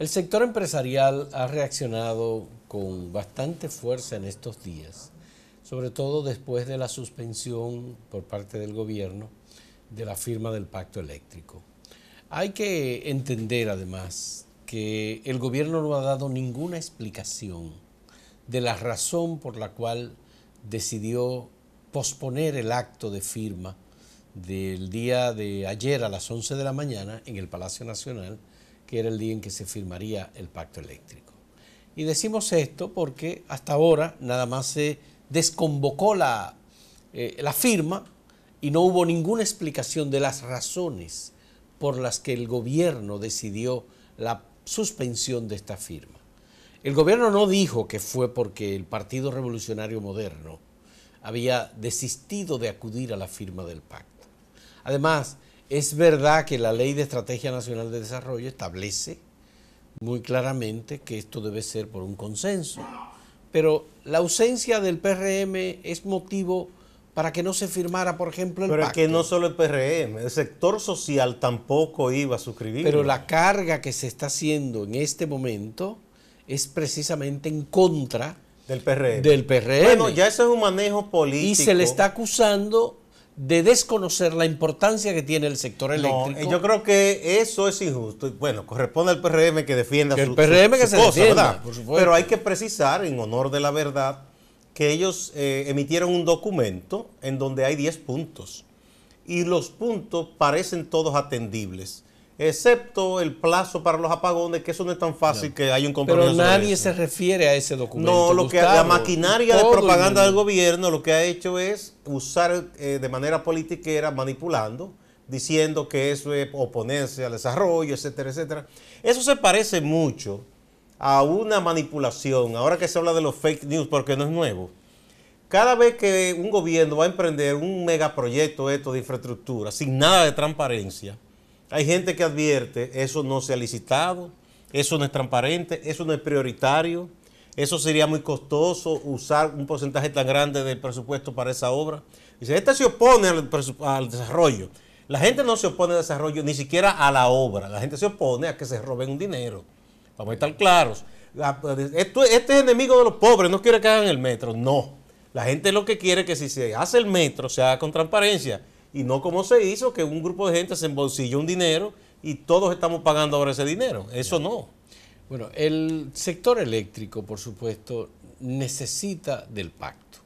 El sector empresarial ha reaccionado con bastante fuerza en estos días, sobre todo después de la suspensión por parte del gobierno de la firma del pacto eléctrico. Hay que entender además que el gobierno no ha dado ninguna explicación de la razón por la cual decidió posponer el acto de firma del día de ayer a las 11 de la mañana en el Palacio Nacional, que era el día en que se firmaría el pacto eléctrico. Y decimos esto porque hasta ahora nada más se desconvocó la firma y no hubo ninguna explicación de las razones por las que el gobierno decidió la suspensión de esta firma. El gobierno no dijo que fue porque el Partido Revolucionario Moderno había desistido de acudir a la firma del pacto. Además, es verdad que la Ley de Estrategia Nacional de Desarrollo establece muy claramente que esto debe ser por un consenso, pero la ausencia del PRM es motivo para que no se firmara, por ejemplo, el pacto. Pero es que no solo el PRM, el sector social tampoco iba a suscribir. Pero la carga que se está haciendo en este momento es precisamente en contra del PRM. Bueno, ya eso es un manejo político. Y se le está acusando de desconocer la importancia que tiene el sector eléctrico. No, yo creo que eso es injusto. Bueno, corresponde al PRM que defienda su cosa, ¿verdad? Por supuesto. Pero hay que precisar, en honor de la verdad, que ellos emitieron un documento en donde hay 10 puntos. Y los puntos parecen todos atendibles, excepto el plazo para los apagones, que eso no es tan fácil que haya un compromiso. Pero nadie se refiere a ese documento. No, lo que la maquinaria de propaganda del gobierno lo que ha hecho es usar de manera politiquera, manipulando, diciendo que eso es oponerse al desarrollo, etcétera, etcétera. Eso se parece mucho a una manipulación, ahora que se habla de los fake news, porque no es nuevo. Cada vez que un gobierno va a emprender un megaproyecto de infraestructura sin nada de transparencia, hay gente que advierte, eso no se ha licitado, eso no es transparente, eso no es prioritario, eso sería muy costoso usar un porcentaje tan grande del presupuesto para esa obra. Dice, este se opone al desarrollo. La gente no se opone al desarrollo, ni siquiera a la obra. La gente se opone a que se roben un dinero. Vamos a estar claros. Este es enemigo de los pobres, no quiere que hagan el metro. No. La gente lo que quiere es que si se hace el metro, se haga con transparencia. Y no como se hizo, que un grupo de gente se embolsilló un dinero y todos estamos pagando ahora ese dinero. Eso no. Bueno, el sector eléctrico, por supuesto, necesita del pacto.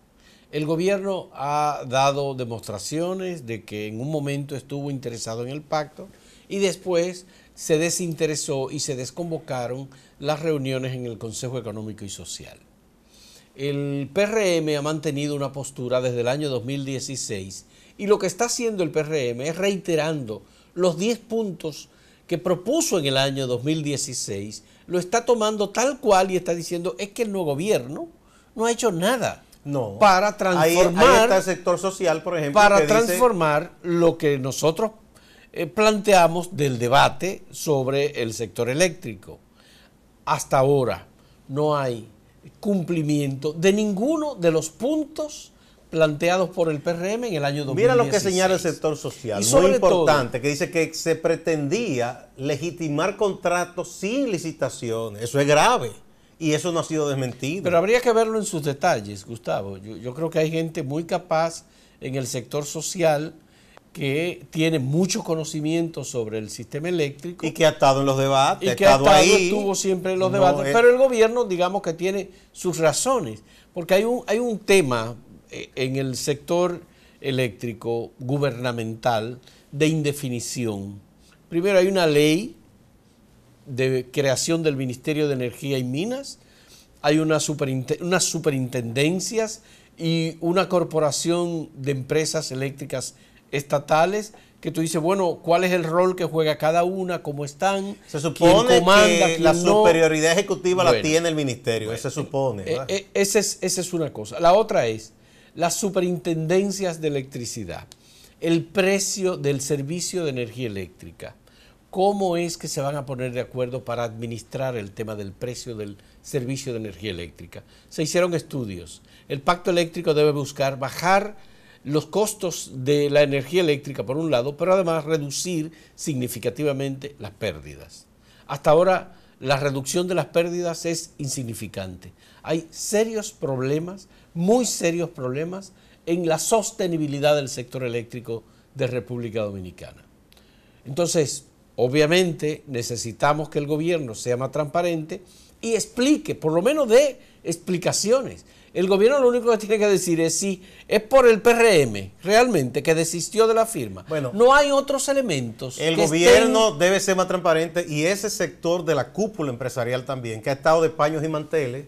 El gobierno ha dado demostraciones de que en un momento estuvo interesado en el pacto y después se desinteresó y se desconvocaron las reuniones en el Consejo Económico y Social. El PRM ha mantenido una postura desde el año 2016 y lo que está haciendo el PRM es reiterando los 10 puntos que propuso en el año 2016, lo está tomando tal cual y está diciendo es que el nuevo gobierno no ha hecho nada para transformar, ahí está el sector social, por ejemplo, para transformar lo que nosotros planteamos del debate sobre el sector eléctrico. Hasta ahora no hay cumplimiento de ninguno de los puntos planteados por el PRM en el año 2016. Mira lo que señala el sector social, muy importante, que dice que se pretendía legitimar contratos sin licitaciones. Eso es grave y eso no ha sido desmentido. Pero habría que verlo en sus detalles, Gustavo. Yo creo que hay gente muy capaz en el sector social que tiene mucho conocimiento sobre el sistema eléctrico. Y que ha estado en los debates, y que estuvo siempre en los debates. Pero el gobierno, digamos que tiene sus razones, porque hay un tema en el sector eléctrico gubernamental de indefinición. Primero hay una ley de creación del Ministerio de Energía y Minas, hay unas superintendencias y una corporación de empresas eléctricas estatales que tú dices, bueno, ¿cuál es el rol que juega cada una? ¿Cómo están? Se supone que la superioridad ejecutiva la tiene el ministerio, se supone. Esa es una cosa. La otra es las superintendencias de electricidad, el precio del servicio de energía eléctrica. ¿Cómo es que se van a poner de acuerdo para administrar el tema del precio del servicio de energía eléctrica? Se hicieron estudios. El pacto eléctrico debe buscar bajar los costos de la energía eléctrica por un lado, pero además reducir significativamente las pérdidas. Hasta ahora la reducción de las pérdidas es insignificante. Hay serios problemas, muy serios problemas, en la sostenibilidad del sector eléctrico de República Dominicana. Entonces, obviamente necesitamos que el gobierno sea más transparente y explique, por lo menos dé explicaciones. El gobierno lo único que tiene que decir es si es por el PRM realmente que desistió de la firma. Bueno, no hay otros elementos. El gobierno debe ser más transparente y ese sector de la cúpula empresarial también, que ha estado de paños y manteles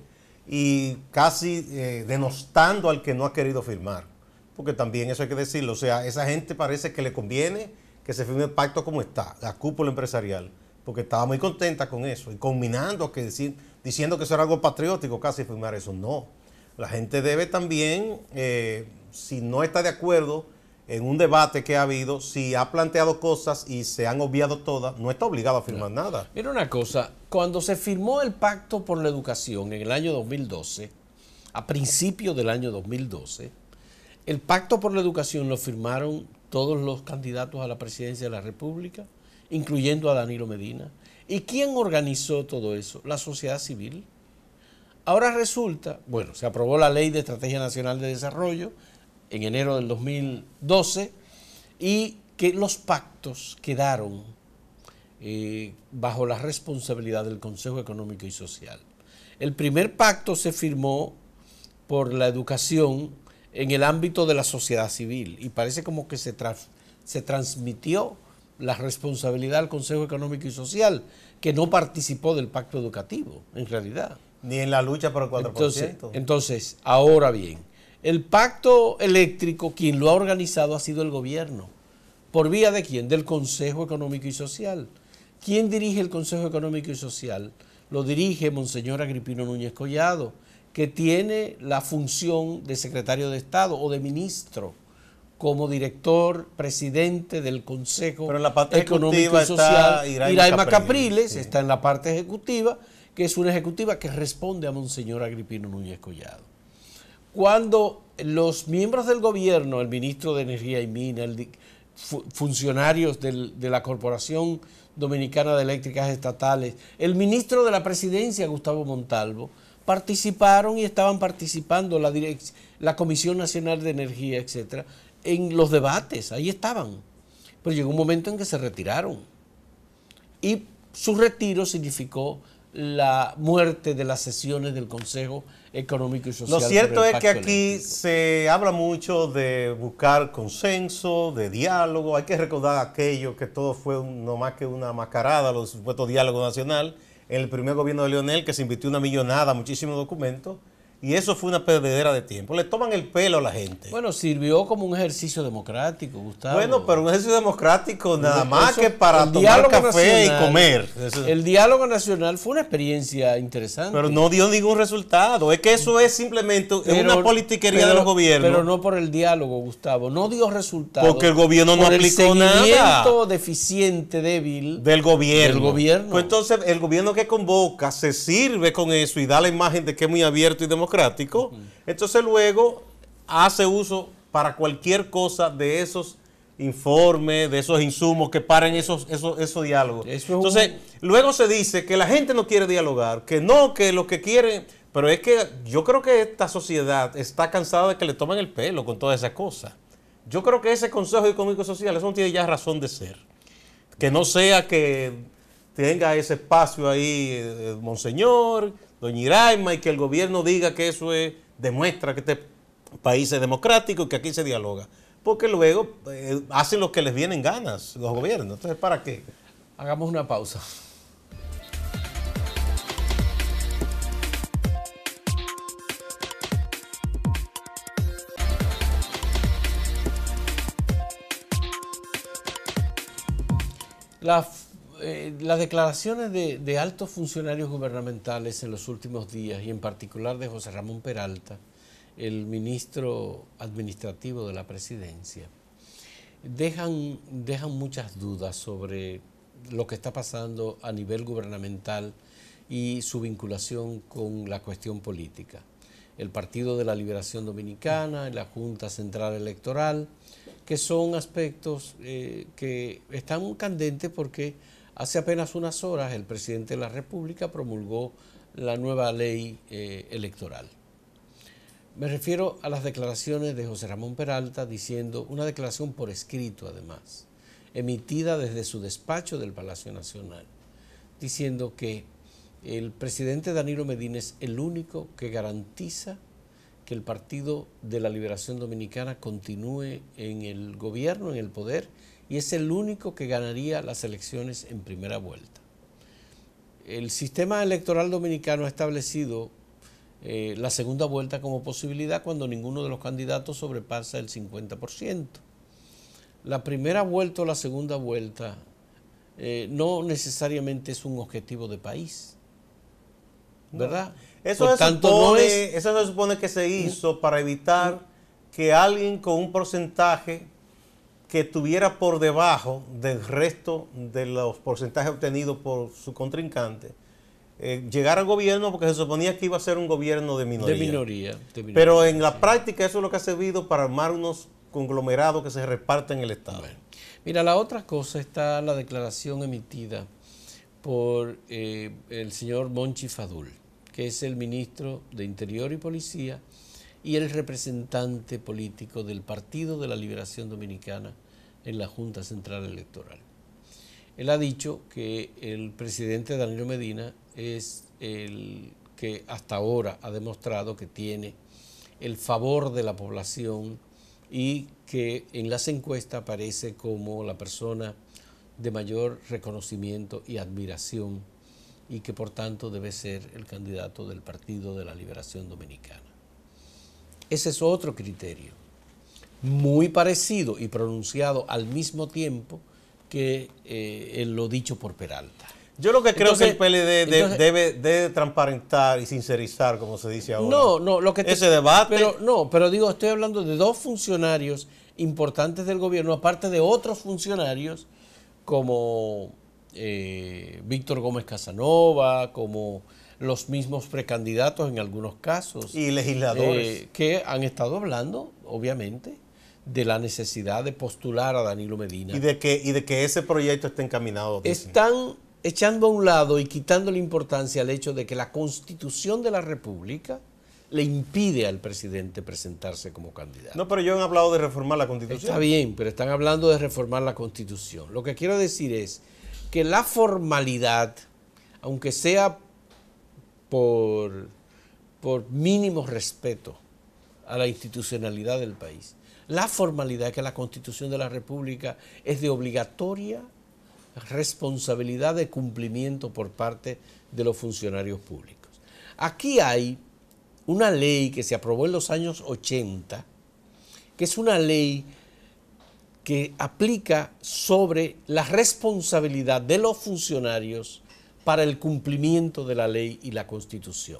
y casi denostando al que no ha querido firmar. Porque también eso hay que decirlo. O sea, esa gente parece que le conviene que se firme el pacto como está, la cúpula empresarial, porque estaba muy contenta con eso y combinando diciendo que eso era algo patriótico casi firmar eso. No. La gente debe también, si no está de acuerdo en un debate que ha habido, si ha planteado cosas y se han obviado todas, no está obligado a firmar nada. Mira una cosa, cuando se firmó el Pacto por la Educación en el año 2012, a principios del año 2012, el Pacto por la Educación lo firmaron todos los candidatos a la presidencia de la República, incluyendo a Danilo Medina. ¿Y quién organizó todo eso? La sociedad civil. Ahora resulta, bueno, se aprobó la Ley de Estrategia Nacional de Desarrollo en enero del 2012 y que los pactos quedaron bajo la responsabilidad del Consejo Económico y Social. El primer pacto se firmó por la educación en el ámbito de la sociedad civil y parece como que se transmitió la responsabilidad al Consejo Económico y Social, que no participó del pacto educativo, en realidad. Ni en la lucha por el 4%. Entonces, ahora bien, el pacto eléctrico, quien lo ha organizado ha sido el gobierno. ¿Por vía de quién? Del Consejo Económico y Social. ¿Quién dirige el Consejo Económico y Social? Lo dirige Monseñor Agripino Núñez Collado, que tiene la función de secretario de Estado o de ministro, como director, presidente del Consejo Económico y Social. Iraima Capriles, sí. Está en la parte ejecutiva, que es una ejecutiva que responde a Monseñor Agripino Núñez Collado. Cuando los miembros del gobierno, el ministro de Energía y Minas, funcionarios de la Corporación Dominicana de Eléctricas Estatales, el ministro de la Presidencia, Gustavo Montalvo, participaron y estaban participando la Comisión Nacional de Energía, etcétera, en los debates, ahí estaban. Pero llegó un momento en que se retiraron. Y su retiro significó la muerte de las sesiones del Consejo Económico y Social. Lo cierto es que aquí se habla mucho de buscar consenso, de diálogo. Hay que recordar aquello que todo fue no más que una mascarada, los supuestos diálogos nacional, en el primer gobierno de Leonel, que se invirtió una millonada, muchísimos documentos. Y eso fue una perdedera de tiempo. Le toman el pelo a la gente. Bueno, sirvió como un ejercicio democrático, Gustavo. Bueno, pero un ejercicio democrático nada más que para tomar café y comer. El diálogo nacional fue una experiencia interesante. Pero no dio ningún resultado. Es que eso es simplemente una politiquería de los gobiernos. Pero no por el diálogo, Gustavo. No dio resultado. Porque el gobierno no aplicó nada. El seguimiento deficiente, débil. Del gobierno. Del gobierno. Pues entonces, el gobierno que convoca se sirve con eso y da la imagen de que es muy abierto y democrático. Entonces luego hace uso para cualquier cosa de esos informes, de esos insumos que paren esos diálogos. Entonces luego se dice que la gente no quiere dialogar, que no, que lo que quiere, pero es que yo creo que esta sociedad está cansada de que le tomen el pelo con todas esas cosas. Yo creo que ese Consejo Económico y Social, eso no tiene ya razón de ser. Que no sea que tenga ese espacio ahí, Monseñor, doña Iraima, y que el gobierno diga que eso demuestra que este país es democrático y que aquí se dialoga. Porque luego hacen lo que les vienen ganas los gobiernos. Entonces, ¿para qué? Hagamos una pausa. Las declaraciones de altos funcionarios gubernamentales en los últimos días, y en particular de José Ramón Peralta, el ministro administrativo de la presidencia, dejan muchas dudas sobre lo que está pasando a nivel gubernamental y su vinculación con la cuestión política. El Partido de la Liberación Dominicana, la Junta Central Electoral, que son aspectos que están candentes porque Hace apenas unas horas el presidente de la República promulgó la nueva ley electoral. Me refiero a las declaraciones de José Ramón Peralta diciendo, una declaración por escrito además, emitida desde su despacho del Palacio Nacional, diciendo que el presidente Danilo Medina es el único que garantiza que el Partido de la Liberación Dominicana continúe en el gobierno, en el poder, y es el único que ganaría las elecciones en primera vuelta. El sistema electoral dominicano ha establecido la segunda vuelta como posibilidad cuando ninguno de los candidatos sobrepasa el 50%. La primera vuelta o la segunda vuelta no necesariamente es un objetivo de país, ¿verdad? No. Eso se supone que se hizo para evitar que alguien con un porcentaje que estuviera por debajo del resto de los porcentajes obtenidos por su contrincante, llegar al gobierno, porque se suponía que iba a ser un gobierno de minoría. De minoría. Pero en la práctica eso es lo que ha servido para armar unos conglomerados que se reparten en el Estado. Bueno, mira, la otra cosa está la declaración emitida por el señor Monchi Fadul, que es el ministro de Interior y Policía y el representante político del Partido de la Liberación Dominicana en la Junta Central Electoral. Él ha dicho que el presidente Danilo Medina es el que hasta ahora ha demostrado que tiene el favor de la población y que en las encuestas aparece como la persona de mayor reconocimiento y admiración y que por tanto debe ser el candidato del Partido de la Liberación Dominicana. Ese es otro criterio, muy parecido y pronunciado al mismo tiempo que lo dicho por Peralta. Yo lo que creo que el PLD debe transparentar y sincerizar, como se dice ahora, ese debate. Pero digo, estoy hablando de dos funcionarios importantes del gobierno, aparte de otros funcionarios como Víctor Gómez Casanova, como los mismos precandidatos en algunos casos. Y legisladores. Que han estado hablando, obviamente, de la necesidad de postular a Danilo Medina. Y de que ese proyecto esté encaminado. Están echando a un lado y quitándole importancia al hecho de que la Constitución de la República le impide al presidente presentarse como candidato. No, pero yo he hablado de reformar la Constitución. Está bien, pero están hablando de reformar la Constitución. Lo que quiero decir es que la formalidad, aunque sea por mínimo respeto a la institucionalidad del país, la formalidad es que la Constitución de la República es de obligatoria responsabilidad de cumplimiento por parte de los funcionarios públicos. Aquí hay una ley que se aprobó en los años 80, que es una ley que aplica sobre la responsabilidad de los funcionarios para el cumplimiento de la ley y la Constitución.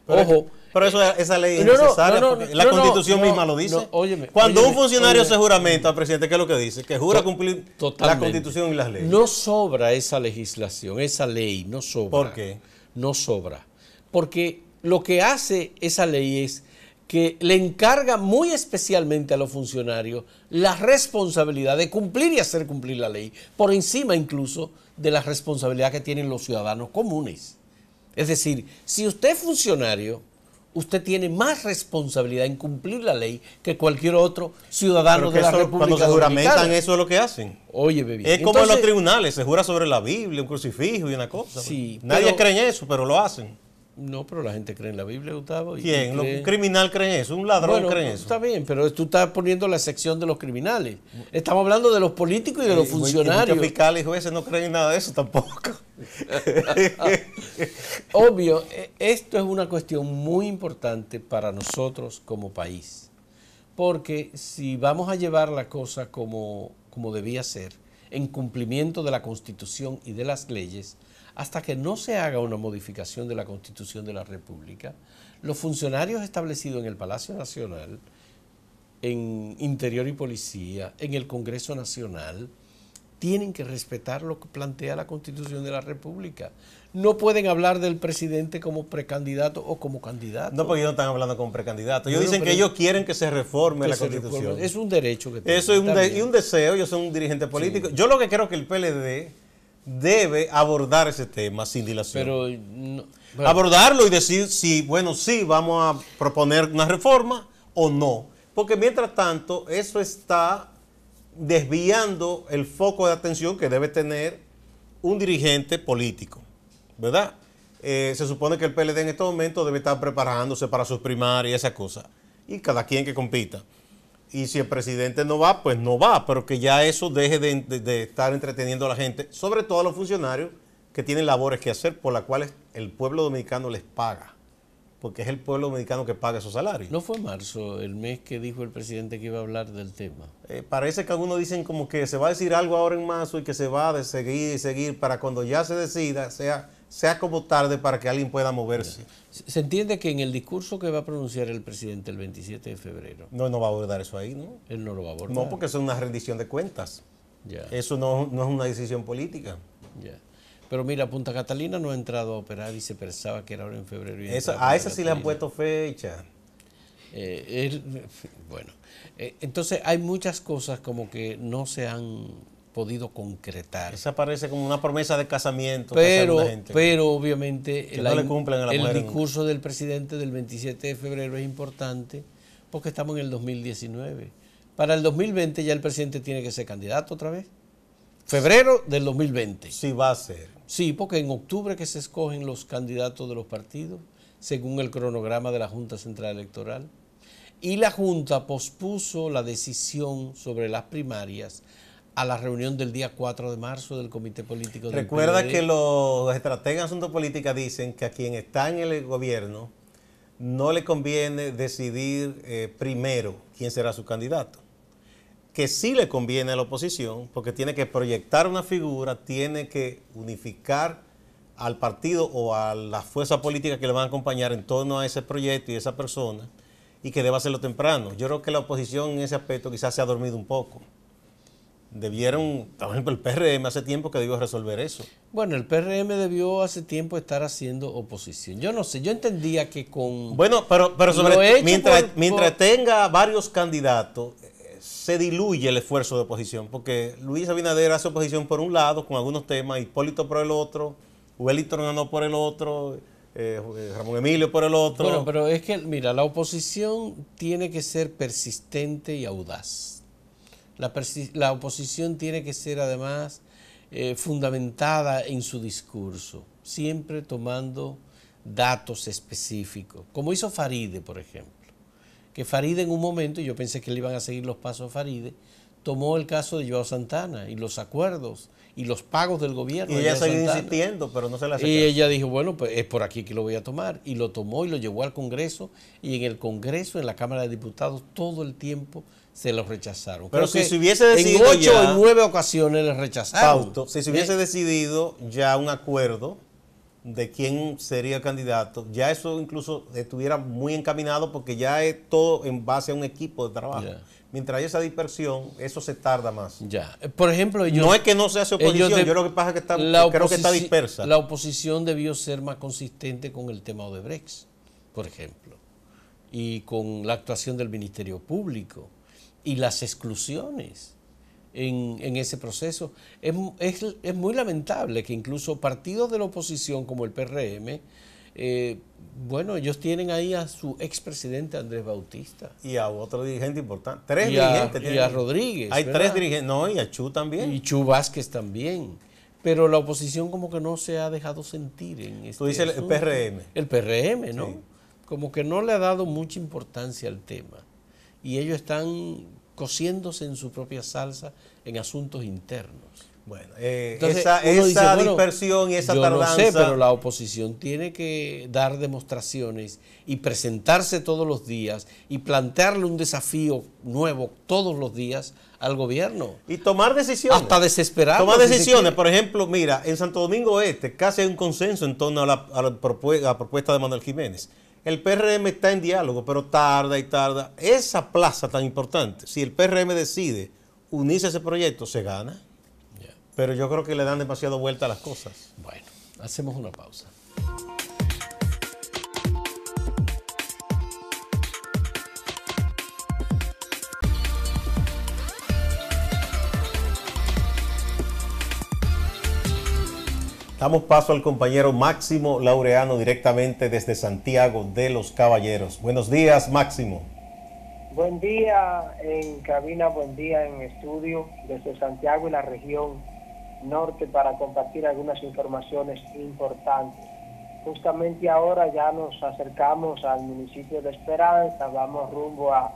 Pero esa ley es necesaria, porque la Constitución misma lo dice. Cuando un funcionario se juramenta, presidente, ¿qué es lo que dice? Que jura cumplir la Constitución y las leyes. No sobra esa legislación, esa ley, no sobra. ¿Por qué? No sobra. Porque lo que hace esa ley es que le encarga muy especialmente a los funcionarios la responsabilidad de cumplir y hacer cumplir la ley, por encima incluso de la responsabilidad que tienen los ciudadanos comunes. Es decir, si usted es funcionario, usted tiene más responsabilidad en cumplir la ley que cualquier otro ciudadano de la República Cuando se juramentan, eso es lo que hacen. Oye, bebé. Es como en los tribunales, se jura sobre la Biblia, un crucifijo y una cosa. Sí, nadie cree en eso, pero lo hacen. No, pero la gente cree en la Biblia, Gustavo. ¿Quién? ¿Un criminal cree en eso? ¿Un ladrón cree en eso? Está bien, pero tú estás poniendo la sección de los criminales. Estamos hablando de los políticos y de los funcionarios. Los fiscales y jueces no creen en nada de eso tampoco. Obvio, esto es una cuestión muy importante para nosotros como país. Porque si vamos a llevar la cosa como debía ser, en cumplimiento de la Constitución y de las leyes, hasta que no se haga una modificación de la Constitución de la República, los funcionarios establecidos en el Palacio Nacional, en Interior y Policía, en el Congreso Nacional, tienen que respetar lo que plantea la Constitución de la República. No pueden hablar del presidente como precandidato o como candidato. No, porque ellos no están hablando como precandidato. Ellos dicen que ellos quieren que se reforme la Constitución. Es un derecho que tienen. Eso es un deseo, ellos son un dirigente político. Sí. Yo lo que creo que el PLD debe abordar ese tema sin dilación. Pero bueno, abordarlo y decir si, bueno, sí, vamos a proponer una reforma o no. Porque mientras tanto, eso está desviando el foco de atención que debe tener un dirigente político, ¿verdad? Se supone que el PLD en este momento debe estar preparándose para sus primarias y esas cosas. Y cada quien que compita. Y si el presidente no va, pues no va, pero que ya eso deje de estar entreteniendo a la gente, sobre todo a los funcionarios que tienen labores que hacer por las cuales el pueblo dominicano les paga, porque es el pueblo dominicano que paga esos salarios. ¿no fue marzo el mes que dijo el presidente que iba a hablar del tema? Parece que algunos dicen como que se va a decir algo ahora en marzo y que se va a seguir y seguir para cuando ya se decida, sea como tarde para que alguien pueda moverse. Se entiende que en el discurso que va a pronunciar el presidente el 27 de febrero, No va a abordar eso ahí, ¿no? él no lo va a abordar. No, porque eso es una rendición de cuentas. Ya, Eso no es una decisión política. ya. Pero mira, Punta Catalina no ha entrado a operar y se pensaba que era ahora en febrero. Y A esa sí le han puesto fecha. Bueno, entonces hay muchas cosas como que no se han podido concretar. Esa parece como una promesa de casamiento. Que hace Pero, alguna gente. pero obviamente Que no le cumplen a la el mujer discurso del presidente del 27 de febrero es importante porque estamos en el 2019. Para el 2020 ya el presidente tiene que ser candidato otra vez. Febrero del 2020. Sí va a ser. Sí, porque en octubre que se escogen los candidatos de los partidos, según el cronograma de la Junta Central Electoral. Y la Junta pospuso la decisión sobre las primarias a la reunión del día 4 de marzo del Comité Político del Recuerda PLD. que los estrategas de asuntos políticos dicen que a quien está en el gobierno no le conviene decidir primero quién será su candidato. Que sí le conviene a la oposición porque tiene que proyectar una figura, tiene que unificar al partido o a la fuerza política que le van a acompañar en torno a ese proyecto y esa persona, y que debe hacerlo temprano. Yo creo que la oposición en ese aspecto quizás se ha dormido un poco. Debieron, por ejemplo, el PRM hace tiempo que debió resolver eso. Bueno, el PRM debió hace tiempo estar haciendo oposición. Yo no sé, yo entendía que con... Bueno, pero mientras tenga varios candidatos, se diluye el esfuerzo de oposición, porque Luis Abinader hace oposición por un lado con algunos temas, Hipólito por el otro, Wellington ganó por el otro, Ramón Emilio por el otro. Bueno, pero es que, mira, la oposición tiene que ser persistente y audaz. La oposición tiene que ser además fundamentada en su discurso, siempre tomando datos específicos, como hizo Faride, por ejemplo. Que Faride en un momento, y yo pensé que le iban a seguir los pasos a Faride, tomó el caso de Joao Santana y los acuerdos y los pagos del gobierno. Y ella seguía insistiendo, pero no se la hace Y caso. ella dijo, bueno, pues es por aquí que lo voy a tomar. Y lo tomó y lo llevó al Congreso. Y en el Congreso, en la Cámara de Diputados, todo el tiempo se lo rechazaron. Pero Creo si que se hubiese decidido en 8 ya, o 9 ocasiones le rechazaron. Fausto, si se hubiese decidido ya un acuerdo de quién sería el candidato, ya eso incluso estuviera muy encaminado porque ya es todo en base a un equipo de trabajo. Ya. Mientras hay esa dispersión, eso se tarda más. Ya. Por ejemplo, ellos, No es que no se hace oposición, yo lo que pasa es que creo que está dispersa. La oposición debió ser más consistente con el tema Odebrecht, por ejemplo, y con la actuación del Ministerio Público y las exclusiones en ese proceso. Es muy lamentable que incluso partidos de la oposición como el PRM, bueno, ellos tienen ahí a su expresidente Andrés Bautista. Y a otro dirigente importante. Tres Y dirigentes. a Rodríguez. Hay ¿verdad? tres dirigentes. No, y a Chu también. Y Chu Vázquez también. Pero la oposición como que no se ha dejado sentir en este Tú dices el asunto. PRM. El PRM, ¿no? Sí. Como que no le ha dado mucha importancia al tema. Y ellos están cociéndose en su propia salsa en asuntos internos. Bueno, Entonces, esa uno dice, bueno, dispersión y esa yo tardanza. no sé, pero la oposición tiene que dar demostraciones y presentarse todos los días y plantearle un desafío nuevo todos los días al gobierno. Y tomar decisiones. Hasta desesperado. Tomar si se decisiones. quiere. Por ejemplo, mira, en Santo Domingo Este casi hay un consenso en torno a la propuesta de Manuel Jiménez. El PRM está en diálogo, pero tarda y tarda. Esa plaza tan importante, si el PRM decide unirse a ese proyecto, se gana. Ya. Pero yo creo que le dan demasiado vuelta a las cosas. Bueno, hacemos una pausa. Damos paso al compañero Máximo Laureano directamente desde Santiago de los Caballeros. Buenos días, Máximo. Buen día en cabina, buen día en estudio desde Santiago y la región norte para compartir algunas informaciones importantes. Justamente ahora ya nos acercamos al municipio de Esperanza, vamos rumbo a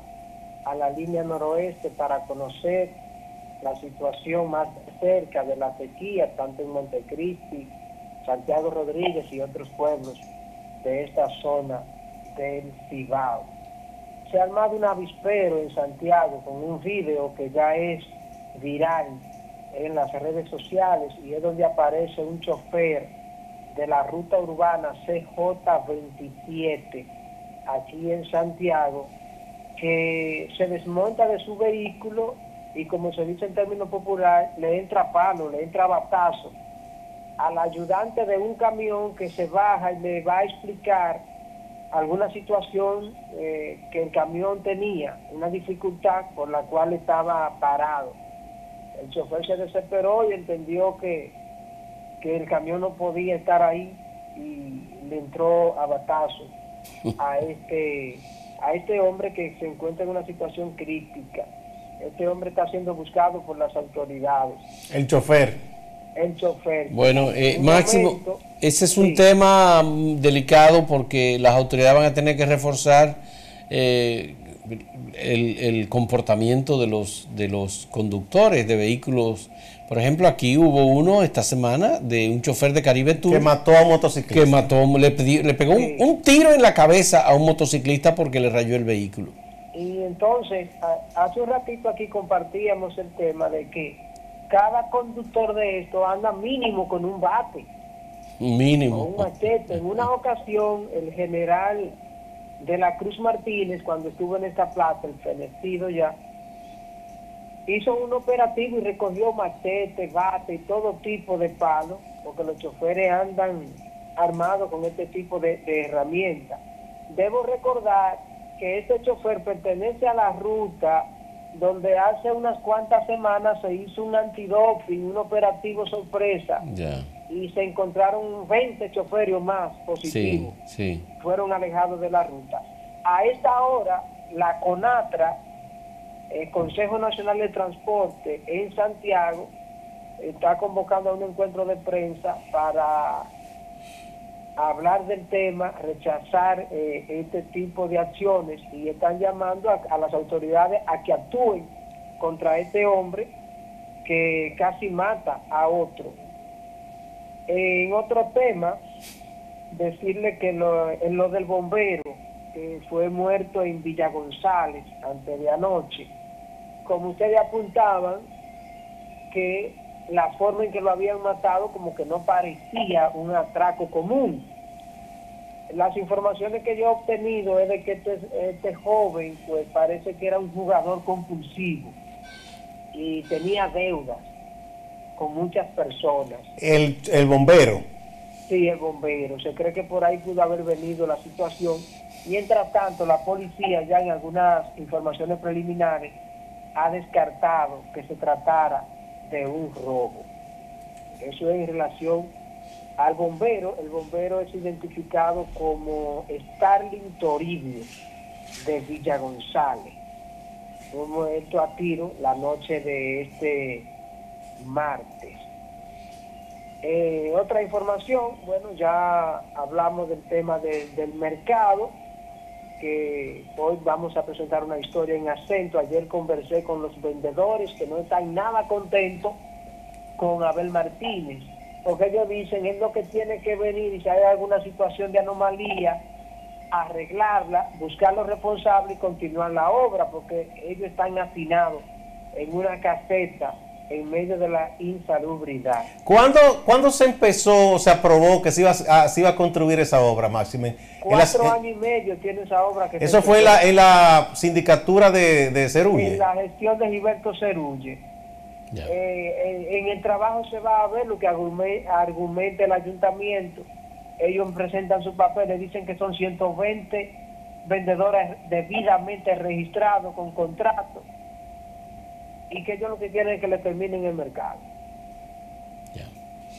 la línea noroeste para conocer la situación más cerca de la sequía, tanto en Montecristi, Santiago Rodríguez y otros pueblos de esta zona del Cibao. Se ha armado un avispero en Santiago con un video que ya es viral en las redes sociales y es donde aparece un chofer de la ruta urbana CJ27 aquí en Santiago que se desmonta de su vehículo y, como se dice en términos populares, le entra palo, le entra batazo al ayudante de un camión que se baja y le va a explicar alguna situación que el camión tenía, una dificultad por la cual estaba parado. El chofer se desesperó y entendió que el camión no podía estar ahí y le entró a batazo a este hombre que se encuentra en una situación crítica. Este hombre está siendo buscado por las autoridades. El chofer. Bueno, Máximo, ese es un tema delicado porque las autoridades van a tener que reforzar el comportamiento de los conductores de vehículos. Por ejemplo, aquí hubo uno esta semana de un chofer de Caribe Tour que mató a un motociclista. Le pegó un tiro en la cabeza a un motociclista porque le rayó el vehículo. Y entonces, hace un ratito aquí compartíamos el tema de que cada conductor de esto anda mínimo con un bate. Mínimo. O un machete. En una ocasión, el general de la Cruz Martínez, cuando estuvo en esta plaza, el fenecido ya, hizo un operativo y recogió machete, bate y todo tipo de palos, porque los choferes andan armados con este tipo de herramientas. Debo recordar que este chofer pertenece a la ruta donde hace unas cuantas semanas se hizo un antidoping, un operativo sorpresa, y se encontraron 20 choferes más positivos. Sí. Fueron alejados de la ruta. A esta hora, la CONATRA, el Consejo Nacional de Transporte en Santiago, está convocando a un encuentro de prensa para hablar del tema, rechazar este tipo de acciones y están llamando a las autoridades a que actúen contra este hombre que casi mata a otro. En otro tema, decirle que en lo del bombero que fue muerto en Villa González antes de anoche, como ustedes apuntaban, que la forma en que lo habían matado como que no parecía un atraco común. Las informaciones que yo he obtenido es de que este joven pues parece que era un jugador compulsivo y tenía deudas con muchas personas. El bombero. Sí, el bombero. Se cree que por ahí pudo haber venido la situación. Mientras tanto, la policía ya en algunas informaciones preliminares ha descartado que se tratara de un robo. Eso es en relación al bombero. El bombero es identificado como Starling Toribio de Villa González. Fue muerto a tiro la noche de este martes. Otra información, bueno, ya hablamos del tema del mercado, que hoy vamos a presentar una historia en acento. Ayer conversé con los vendedores que no están nada contentos con Abel Martínez, porque ellos dicen es lo que tiene que venir y si hay alguna situación de anomalía, arreglarla, buscar los responsables y continuar la obra, porque ellos están hacinados en una caseta en medio de la insalubridad. ¿Cuándo se empezó, se aprobó que se iba a construir esa obra, Máximo? 4 años y medio tiene esa obra. Que eso fue en la sindicatura de Cerulle. En la gestión de Gilberto Cerulle. En el trabajo se va a ver lo que argumenta el ayuntamiento. Ellos presentan sus papeles, dicen que son 120 vendedores debidamente registrados con contrato y que ellos lo que quieren es que le terminen el mercado.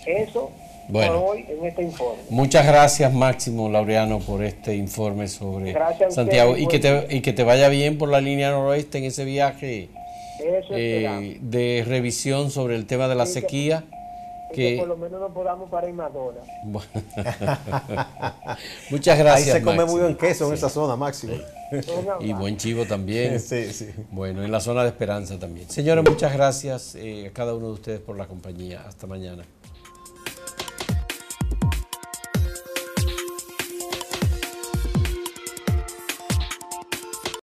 Eso Bueno. por hoy en este informe. Muchas gracias, Máximo Laureano, por este informe sobre Santiago, y que te vaya bien por la línea noroeste en ese viaje de revisión sobre el tema de la sequía. Que por lo menos no podamos parar en Madonna. Bueno. Muchas gracias. Ahí se come Máximo. muy buen queso en esa zona, Máximo. Y buen chivo también. Sí, sí. Bueno, en la zona de Esperanza también. Señores, muchas gracias a cada uno de ustedes por la compañía. Hasta mañana.